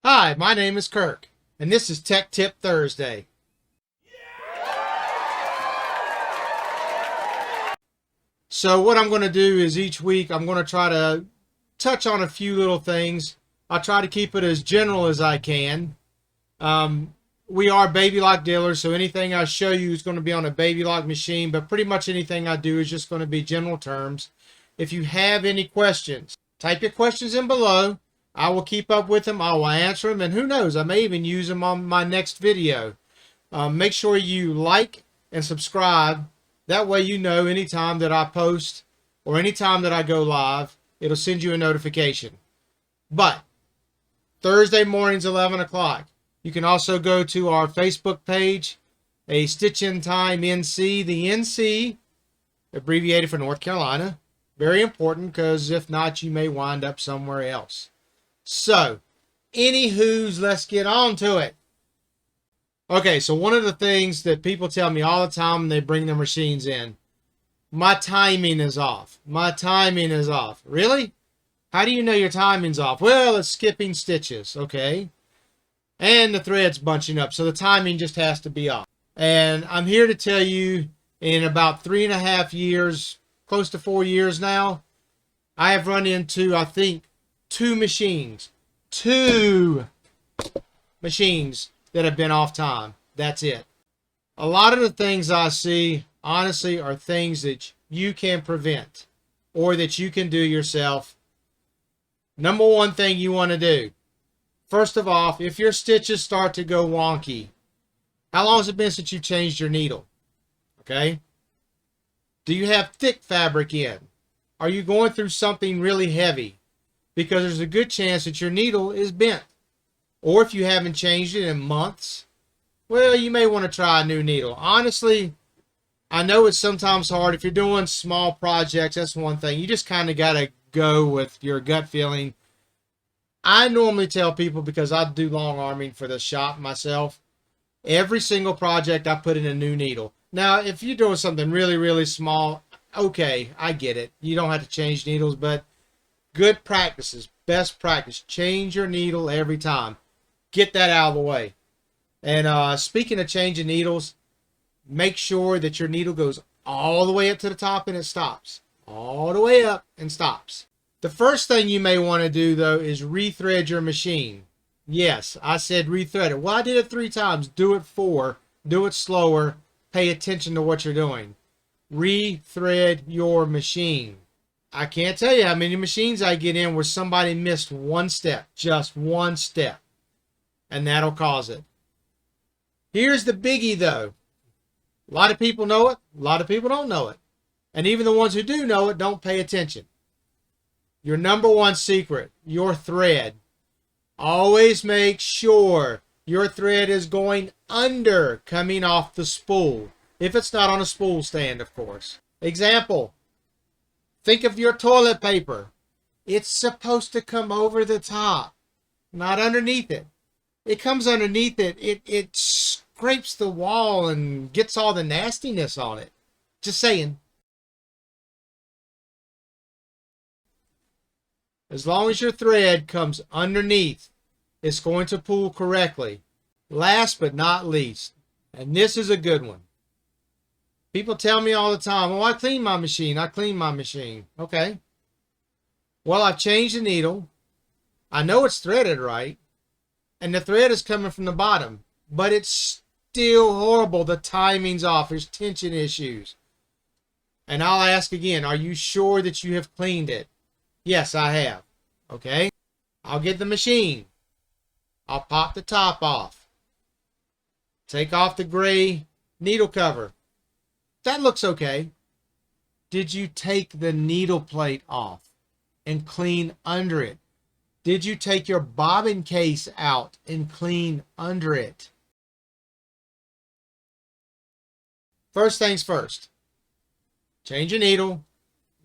Hi, my name is Kirk, and this is Tech Tip Thursday. So what I'm going to do is each week I'm going to try to touch on a few little things. I'll try to keep it as general as I can. We are baby lock dealers, so anything I show you is going to be on a baby lock machine, but pretty much anything I do is just going to be general terms. If you have any questions, type your questions in below. I will keep up with them. I will answer them, and who knows, I may even use them on my next video. Make sure you like and subscribe. That way you know anytime that I post or anytime that I go live, it'll send you a notification. But Thursday mornings, 11 o'clock. You can also go to our Facebook page, A Stitch in Time NC. The NC, abbreviated for North Carolina. Very important, because if not, you may wind up somewhere else. So, anywho's, let's get on to it. Okay, so one of the things that people tell me all the time when they bring their machines in, my timing is off. My timing is off. Really? How do you know your timing's off? Well, it's skipping stitches, okay? And the thread's bunching up, so the timing just has to be off. And I'm here to tell you, in about 3.5 years, close to 4 years now, I have run into, I think, two machines that have been off time. That's it. A lot of the things I see, honestly, are things that you can prevent or that you can do yourself. Number one thing you want to do, first of all, if your stitches start to go wonky, how long has it been since you changed your needle? Okay? Do you have thick fabric in? Are you going through something really heavy? Because there's a good chance that your needle is bent. Or if you haven't changed it in months, well, you may want to try a new needle. Honestly, I know it's sometimes hard. If you're doing small projects, that's one thing. You just kind of got to go with your gut feeling. I normally tell people, because I do long arming for the shop myself, every single project I put in a new needle. Now, if you're doing something really, really small, okay, I get it. You don't have to change needles, but good practices, best practice, change your needle every time. Get that out of the way. And speaking of changing needles, make sure that your needle goes all the way up to the top and it stops. All the way up and stops. The first thing you may want to do, though, is rethread your machine. Yes, I said rethread it. Well, I did it 3 times. Do it 4. Do it slower. Pay attention to what you're doing. Rethread your machine. I can't tell you how many machines I get in where somebody missed one step. Just one step. And that'll cause it. Here's the biggie, though. A lot of people know it. A lot of people don't know it. And even the ones who do know it don't pay attention. Your number one secret, your thread. Always make sure your thread is going under, coming off the spool. If it's not on a spool stand, of course. Example. Think of your toilet paper. It's supposed to come over the top, not underneath it. It comes underneath it. It scrapes the wall and gets all the nastiness on it. Just saying. As long as your thread comes underneath, it's going to pull correctly. Last but not least, and this is a good one. People tell me all the time, oh, I clean my machine. I clean my machine. Okay. Well, I've changed the needle. I know it's threaded right. And the thread is coming from the bottom. But it's still horrible. The timing's off. There's tension issues. And I'll ask again, are you sure that you have cleaned it? Yes, I have. Okay. I'll get the machine. I'll pop the top off. Take off the gray needle cover. That looks okay. Did you take the needle plate off and clean under it? Did you take your bobbin case out and clean under it? First things first. Change your needle.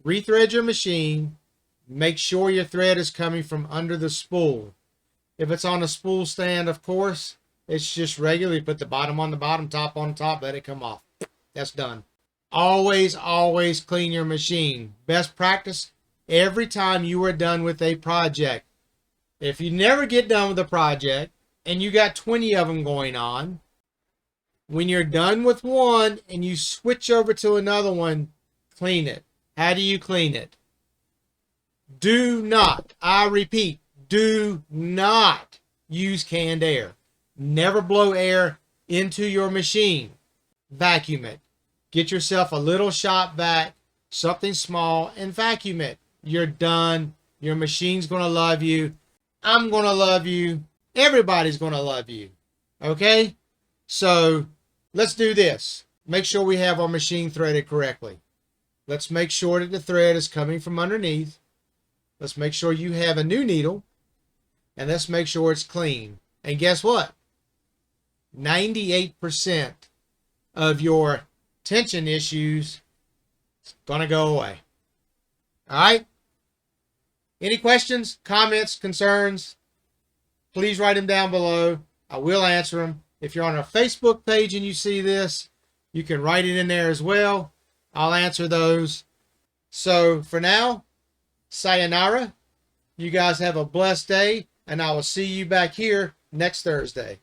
Rethread your machine. Make sure your thread is coming from under the spool. If it's on a spool stand, of course, it's just regular. You put the bottom on the bottom, top on top, let it come off. That's done. Always, always clean your machine. Best practice, every time you are done with a project, If you never get done with a project and you got 20 of them going on, when you're done with one and you switch over to another one, clean it. How do you clean it? Do not, I repeat, do not use canned air. Never blow air into your machine. Vacuum it. Get yourself a little shop vac, something small, and vacuum it. You're done. Your machine's going to love you. I'm going to love you. Everybody's going to love you. Okay? So let's do this. Make sure we have our machine threaded correctly. Let's make sure that the thread is coming from underneath. Let's make sure you have a new needle. And let's make sure it's clean. And guess what? 98% of your tension issues is going to go away. All right? Any questions, comments, concerns? Please write them down below. I will answer them. If you're on our Facebook page and you see this, you can write it in there as well. I'll answer those. So for now, sayonara. You guys have a blessed day, and I will see you back here next Thursday.